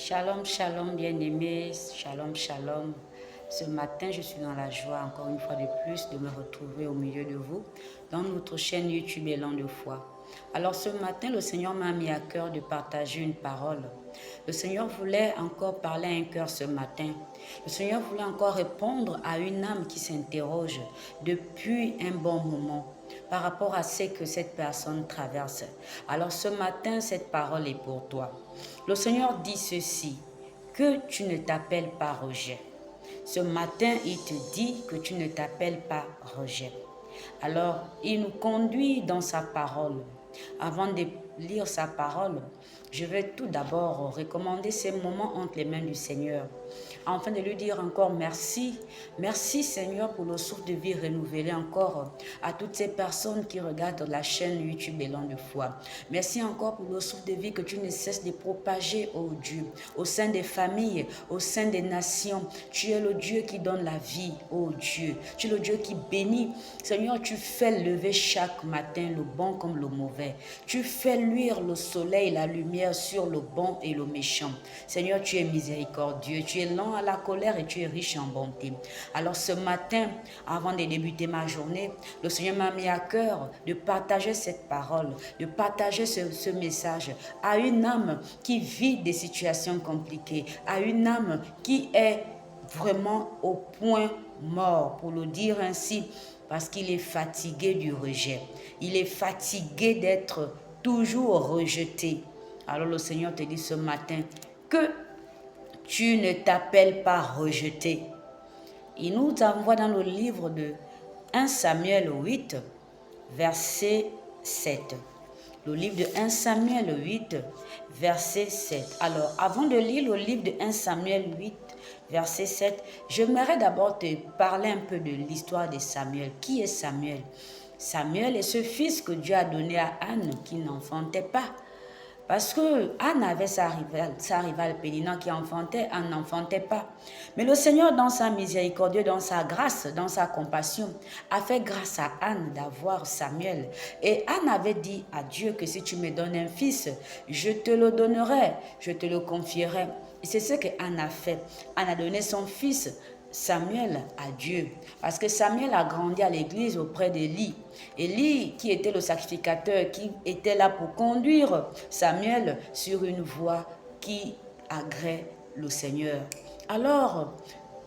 Shalom, shalom, bien-aimés, shalom, shalom. Ce matin, je suis dans la joie, encore une fois de plus, de me retrouver au milieu de vous, dans notre chaîne YouTube Élan de foi. Alors ce matin, le Seigneur m'a mis à cœur de partager une parole. Le Seigneur voulait encore parler à un cœur ce matin. Le Seigneur voulait encore répondre à une âme qui s'interroge depuis un bon moment par rapport à ce que cette personne traverse. Alors ce matin, cette parole est pour toi. Le Seigneur dit ceci, que tu ne t'appelles pas rejet. Ce matin, il te dit que tu ne t'appelles pas rejet. Alors, il nous conduit dans sa parole. Avant de lire sa parole, je vais tout d'abord recommander ces moments entre les mains du Seigneur, afin de lui dire encore merci. Merci Seigneur pour le souffle de vie renouvelé encore à toutes ces personnes qui regardent la chaîne YouTube Élan de foi. Merci encore pour le souffle de vie que tu ne cesses de propager, oh Dieu, au sein des familles, au sein des nations. Tu es le Dieu qui donne la vie, oh Dieu. Tu es le Dieu qui bénit. Seigneur, tu fais lever chaque matin le bon comme le mauvais. Tu fais luire le soleil, la lumière sur le bon et le méchant. Seigneur, tu es miséricordieux, tu es lent à la colère et tu es riche en bonté. Alors ce matin, avant de débuter ma journée, le Seigneur m'a mis à cœur de partager cette parole, de partager ce message à une âme qui vit des situations compliquées, à une âme qui est vraiment au point mort, pour le dire ainsi, parce qu'il est fatigué du rejet. Il est fatigué d'être toujours rejeté. Alors le Seigneur te dit ce matin que tu ne t'appelles pas rejeté. Il nous envoie dans le livre de 1 Samuel 8, verset 7. Le livre de 1 Samuel 8, verset 7. Alors, avant de lire le livre de 1 Samuel 8, verset 7, j'aimerais d'abord te parler un peu de l'histoire de Samuel. Qui est Samuel? Samuel est ce fils que Dieu a donné à Anne qui n'enfantait pas. Parce que Anne avait sa rivale Pénina qui enfantait, Anne n'enfantait pas. Mais le Seigneur, dans sa miséricorde, dans sa grâce, dans sa compassion, a fait grâce à Anne d'avoir Samuel. Et Anne avait dit à Dieu que si tu me donnes un fils, je te le donnerai, je te le confierai. Et c'est ce que Anne a fait. Anne a donné son fils Samuel à Dieu. Parce que Samuel a grandi à l'église auprès d'Élie. Élie, qui était le sacrificateur, qui était là pour conduire Samuel sur une voie qui agrée le Seigneur. Alors,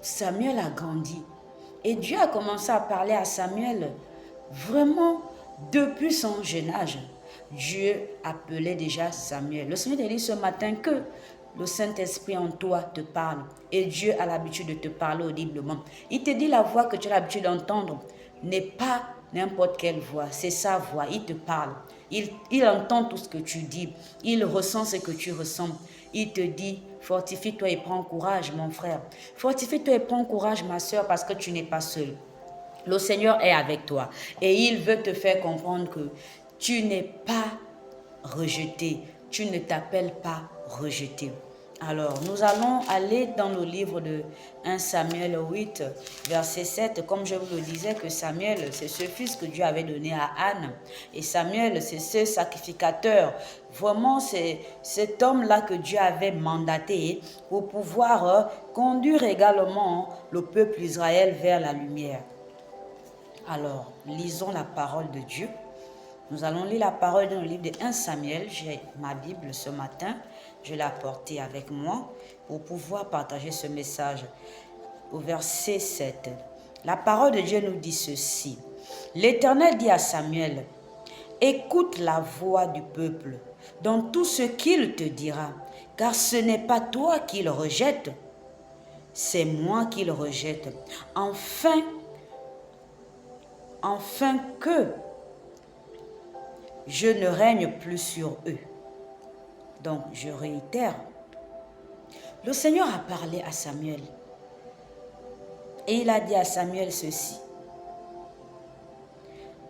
Samuel a grandi. Et Dieu a commencé à parler à Samuel vraiment depuis son jeune âge. Dieu appelait déjà Samuel. Le Seigneur a dit ce matin que le Saint-Esprit en toi te parle et Dieu a l'habitude de te parler audiblement. Il te dit la voix que tu as l'habitude d'entendre n'est pas n'importe quelle voix, c'est sa voix, il te parle. Il entend tout ce que tu dis, il ressent ce que tu ressens. Il te dit, fortifie-toi et prends courage mon frère. Fortifie-toi et prends courage ma soeur parce que tu n'es pas seul. Le Seigneur est avec toi et il veut te faire comprendre que tu n'es pas rejeté, tu ne t'appelles pas rejeté. Alors, nous allons aller dans le livre de 1 Samuel 8, verset 7. Comme je vous le disais, que Samuel, c'est ce fils que Dieu avait donné à Anne. Et Samuel, c'est ce sacrificateur. Vraiment, c'est cet homme-là que Dieu avait mandaté pour pouvoir conduire également le peuple Israël vers la lumière. Alors, lisons la parole de Dieu. Nous allons lire la parole dans le livre de 1 Samuel. J'ai ma Bible ce matin. Je l'ai apportée avec moi pour pouvoir partager ce message. Au verset 7, la parole de Dieu nous dit ceci. L'Éternel dit à Samuel, écoute la voix du peuple dans tout ce qu'il te dira, car ce n'est pas toi qu'il rejette, c'est moi qu'il rejette, afin que je ne règne plus sur eux. Donc, je réitère. Le Seigneur a parlé à Samuel. Et il a dit à Samuel ceci.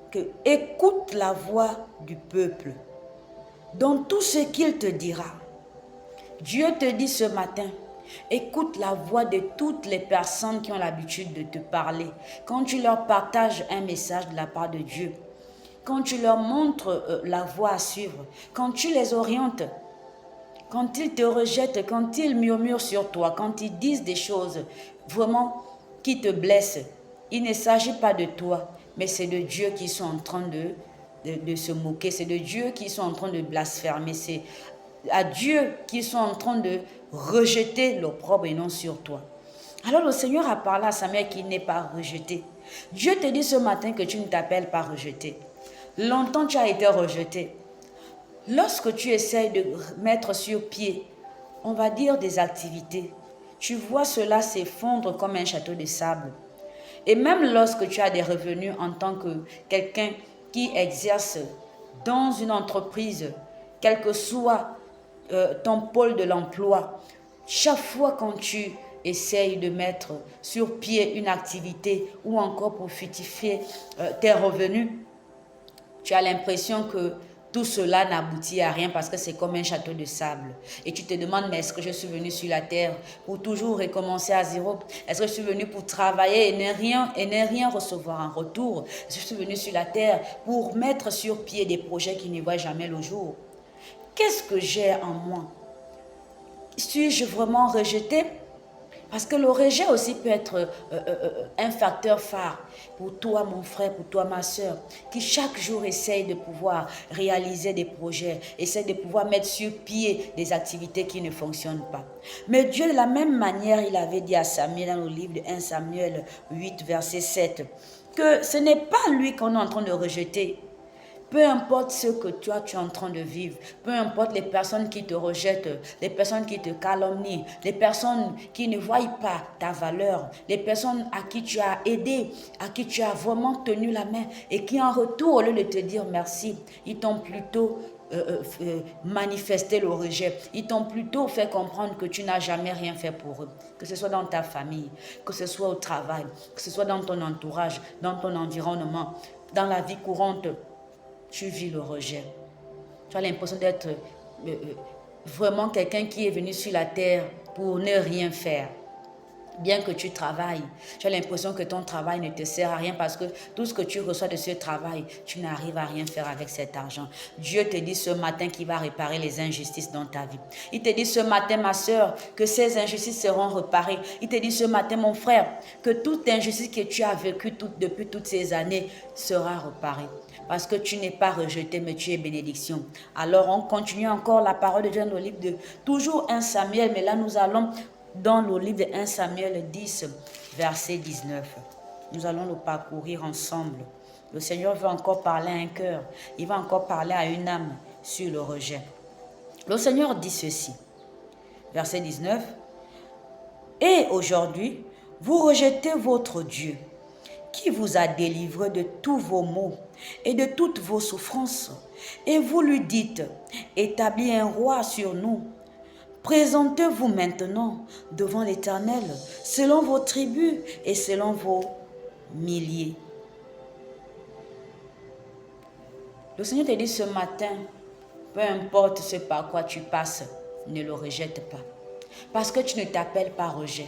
Que écoute la voix du peuple dans tout ce qu'il te dira. Dieu te dit ce matin, écoute la voix de toutes les personnes qui ont l'habitude de te parler. Quand tu leur partages un message de la part de Dieu, quand tu leur montres la voie à suivre, quand tu les orientes, quand ils te rejettent, quand ils murmurent sur toi, quand ils disent des choses vraiment qui te blessent, il ne s'agit pas de toi, mais c'est de Dieu qui sont en train de se moquer, c'est de Dieu qui sont en train de blasphémer, c'est à Dieu qui sont en train de rejeter l'opprobre et non sur toi. Alors le Seigneur a parlé à Samuel qui n'est pas rejeté. Dieu te dit ce matin que tu ne t'appelles pas rejeté. Longtemps tu as été rejeté. Lorsque tu essayes de mettre sur pied, on va dire des activités, tu vois cela s'effondre comme un château de sable. Et même lorsque tu as des revenus en tant que quelqu'un qui exerce dans une entreprise, quel que soit ton pôle de l'emploi, chaque fois quand tu essayes de mettre sur pied une activité ou encore pour fructifier tes revenus, tu as l'impression que tout cela n'aboutit à rien parce que c'est comme un château de sable. Et tu te demandes, mais est-ce que je suis venu sur la terre pour toujours recommencer à zéro? Est-ce que je suis venu pour travailler et ne rien recevoir en retour? Est-ce que je suis venu sur la terre pour mettre sur pied des projets qui ne voient jamais le jour? Qu'est-ce que j'ai en moi? Suis-je vraiment rejeté? Parce que le rejet aussi peut être un facteur phare pour toi, mon frère, pour toi, ma soeur, qui chaque jour essaye de pouvoir réaliser des projets, essaye de pouvoir mettre sur pied des activités qui ne fonctionnent pas. Mais Dieu, de la même manière, il avait dit à Samuel dans le livre de 1 Samuel 8, verset 7, que ce n'est pas lui qu'on est en train de rejeter. Peu importe ce que toi tu es en train de vivre, peu importe les personnes qui te rejettent, les personnes qui te calomnient, les personnes qui ne voient pas ta valeur, les personnes à qui tu as aidé, à qui tu as vraiment tenu la main et qui en retour, au lieu de te dire merci, ils t'ont plutôt manifesté le rejet. Ils t'ont plutôt fait comprendre que tu n'as jamais rien fait pour eux. Que ce soit dans ta famille, que ce soit au travail, que ce soit dans ton entourage, dans ton environnement, dans la vie courante. Tu vis le rejet. Tu as l'impression d'être vraiment quelqu'un qui est venu sur la terre pour ne rien faire. Bien que tu travailles, tu as l'impression que ton travail ne te sert à rien parce que tout ce que tu reçois de ce travail, tu n'arrives à rien faire avec cet argent. Dieu te dit ce matin qu'il va réparer les injustices dans ta vie. Il te dit ce matin, ma soeur, que ces injustices seront réparées. Il te dit ce matin, mon frère, que toute injustice que tu as vécue depuis toutes ces années sera réparée. Parce que tu n'es pas rejeté, mais tu es bénédiction. Alors on continue encore la parole de Dieu dans le livre de toujours 1 Samuel, mais là nous allons dans le livre de 1 Samuel 10, verset 19. Nous allons le parcourir ensemble. Le Seigneur veut encore parler à un cœur. Il va encore parler à une âme sur le rejet. Le Seigneur dit ceci, verset 19. Et aujourd'hui, vous rejetez votre Dieu, qui vous a délivré de tous vos maux et de toutes vos souffrances. Et vous lui dites, établis un roi sur nous. Présentez-vous maintenant devant l'Éternel, selon vos tribus et selon vos milliers. Le Seigneur te dit ce matin, peu importe ce par quoi tu passes, ne le rejette pas. Parce que tu ne t'appelles pas rejet.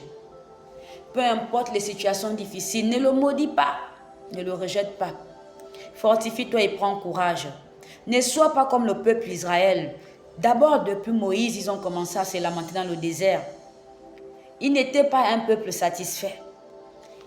Peu importe les situations difficiles, ne le maudis pas, ne le rejette pas. Fortifie-toi et prends courage. Ne sois pas comme le peuple Israël. D'abord, depuis Moïse, ils ont commencé à se lamenter dans le désert. Ils n'étaient pas un peuple satisfait.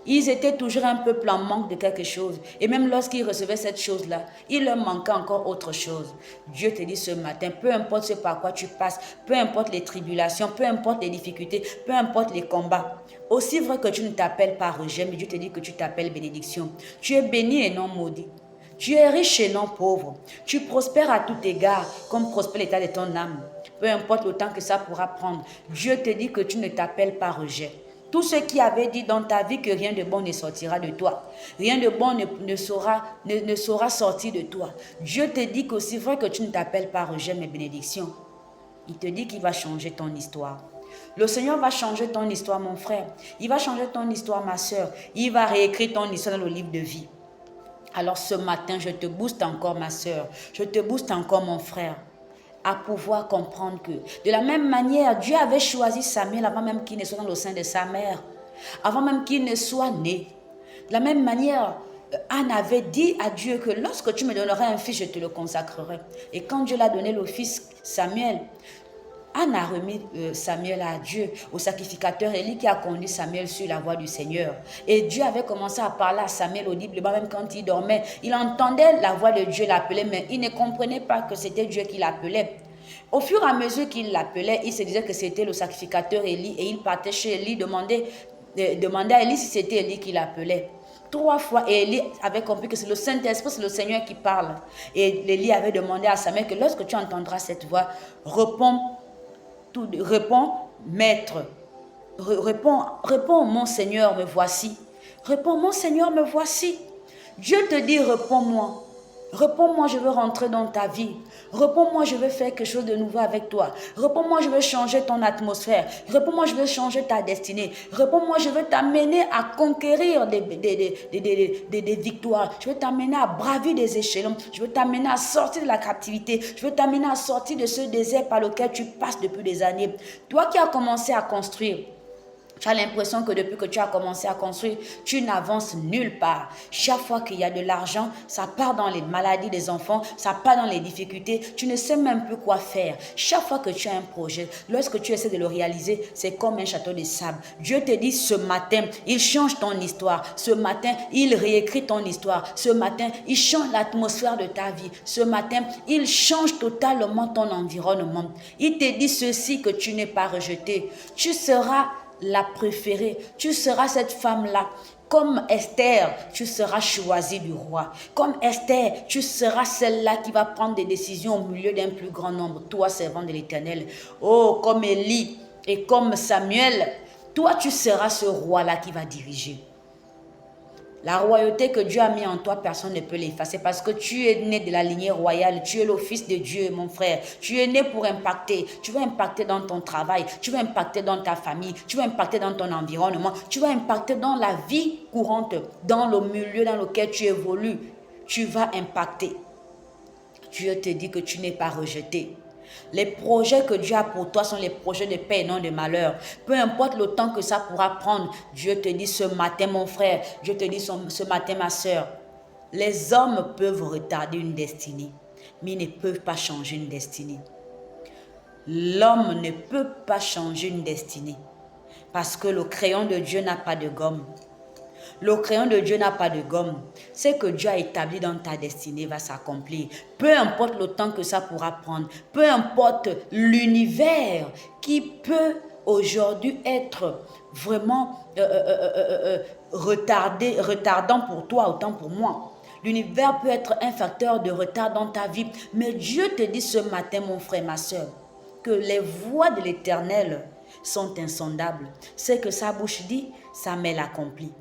Ils étaient toujours un peuple en manque de quelque chose. Et même lorsqu'ils recevaient cette chose-là, il leur manquait encore autre chose. Dieu te dit ce matin, peu importe ce par quoi tu passes, peu importe les tribulations, peu importe les difficultés, peu importe les combats. Aussi vrai que tu ne t'appelles pas rejet, mais Dieu te dit que tu t'appelles bénédiction. Tu es béni et non maudit. Tu es riche et non pauvre. Tu prospères à tout égard, comme prospère l'état de ton âme. Peu importe le temps que ça pourra prendre, Dieu te dit que tu ne t'appelles pas rejet. Tout ce qui avait dit dans ta vie que rien de bon ne sortira de toi. Rien de bon ne saura sortir de toi. Dieu te dit que c'est vrai que tu ne t'appelles pas rejet, mais bénédiction. Il te dit qu'il va changer ton histoire. Le Seigneur va changer ton histoire, mon frère. Il va changer ton histoire, ma soeur. Il va réécrire ton histoire dans le livre de vie. Alors ce matin, je te booste encore, ma soeur. Je te booste encore, mon frère, à pouvoir comprendre que de la même manière, Dieu avait choisi Samuel avant même qu'il ne soit dans le sein de sa mère, avant même qu'il ne soit né. De la même manière, Anne avait dit à Dieu que lorsque tu me donneras un fils, je te le consacrerai. Et quand Dieu l'a donné le fils Samuel, Anne a remis Samuel à Dieu, au sacrificateur Élie qui a conduit Samuel sur la voie du Seigneur. Et Dieu avait commencé à parler à Samuel audiblement, même quand il dormait. Il entendait la voix de Dieu l'appeler, mais il ne comprenait pas que c'était Dieu qui l'appelait. Au fur et à mesure qu'il l'appelait, il se disait que c'était le sacrificateur Élie et il partait chez Élie demandait à Élie si c'était Élie qui l'appelait. 3 fois, et Élie avait compris que c'est le Saint-Esprit, c'est le Seigneur qui parle. Et Élie avait demandé à Samuel que lorsque tu entendras cette voix, réponds maître, réponds mon Seigneur, me voici. Réponds mon Seigneur, me voici. Dieu te dit réponds-moi. Réponds-moi, je veux rentrer dans ta vie. Réponds-moi, je veux faire quelque chose de nouveau avec toi. Réponds-moi, je veux changer ton atmosphère. Réponds-moi, je veux changer ta destinée. Réponds-moi, je veux t'amener à conquérir des victoires. Je veux t'amener à braver des échelons. Je veux t'amener à sortir de la captivité. Je veux t'amener à sortir de ce désert par lequel tu passes depuis des années. Toi qui as commencé à construire, tu as l'impression que depuis que tu as commencé à construire, tu n'avances nulle part. Chaque fois qu'il y a de l'argent, ça part dans les maladies des enfants, ça part dans les difficultés. Tu ne sais même plus quoi faire. Chaque fois que tu as un projet, lorsque tu essaies de le réaliser, c'est comme un château de sable. Dieu te dit ce matin, il change ton histoire. Ce matin, il réécrit ton histoire. Ce matin, il change l'atmosphère de ta vie. Ce matin, il change totalement ton environnement. Il te dit ceci que tu n'es pas rejeté. Tu seras la préférée. Tu seras cette femme-là. Comme Esther, tu seras choisie du roi. Comme Esther, tu seras celle-là qui va prendre des décisions au milieu d'un plus grand nombre. Toi, servant de l'Éternel. Oh, comme Élie et comme Samuel, toi, tu seras ce roi-là qui va diriger. La royauté que Dieu a mis en toi, personne ne peut l'effacer parce que tu es né de la lignée royale. Tu es le fils de Dieu, mon frère. Tu es né pour impacter. Tu vas impacter dans ton travail. Tu vas impacter dans ta famille. Tu vas impacter dans ton environnement. Tu vas impacter dans la vie courante, dans le milieu dans lequel tu évolues. Tu vas impacter. Dieu te dit que tu n'es pas rejeté. Les projets que Dieu a pour toi sont les projets de paix et non de malheur. Peu importe le temps que ça pourra prendre, Dieu te dit ce matin, mon frère, Dieu te dit ce matin, ma soeur, les hommes peuvent retarder une destinée, mais ils ne peuvent pas changer une destinée. L'homme ne peut pas changer une destinée parce que le crayon de Dieu n'a pas de gomme. Le crayon de Dieu n'a pas de gomme. Ce que Dieu a établi dans ta destinée va s'accomplir. Peu importe le temps que ça pourra prendre. Peu importe l'univers qui peut aujourd'hui être vraiment retardant pour toi autant pour moi. L'univers peut être un facteur de retard dans ta vie. Mais Dieu te dit ce matin, mon frère, ma soeur, que les voies de l'Éternel sont insondables. Ce que sa bouche dit, sa main l'accomplit.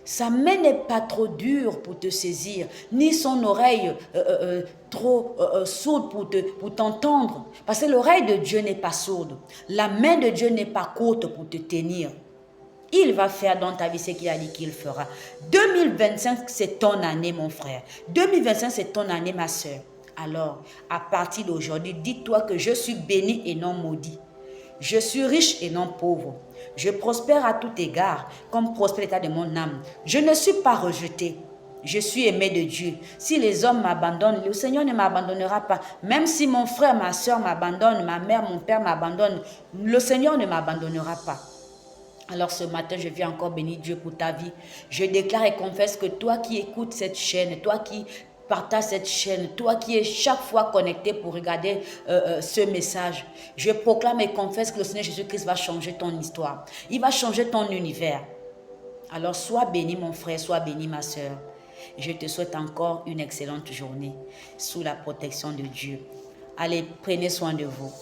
Sa main n'est pas trop dure pour te saisir, ni son oreille trop sourde pour t'entendre. Parce que l'oreille de Dieu n'est pas sourde. La main de Dieu n'est pas courte pour te tenir. Il va faire dans ta vie ce qu'il a dit qu'il fera. 2025, c'est ton année, mon frère. 2025, c'est ton année, ma soeur. Alors, à partir d'aujourd'hui, dis-toi que je suis béni et non maudit. Je suis riche et non pauvre. Je prospère à tout égard, comme prospère l'état de mon âme. Je ne suis pas rejeté. Je suis aimé de Dieu. Si les hommes m'abandonnent, le Seigneur ne m'abandonnera pas. Même si mon frère, ma soeur m'abandonnent, ma mère, mon père m'abandonnent, le Seigneur ne m'abandonnera pas. Alors ce matin, je viens encore bénir Dieu pour ta vie. Je déclare et confesse que toi qui écoutes cette chaîne, toi qui partage cette chaîne, toi qui es chaque fois connecté pour regarder ce message, je proclame et confesse que le Seigneur Jésus-Christ va changer ton histoire. Il va changer ton univers. Alors sois béni mon frère, sois béni ma soeur. Je te souhaite encore une excellente journée sous la protection de Dieu. Allez, prenez soin de vous.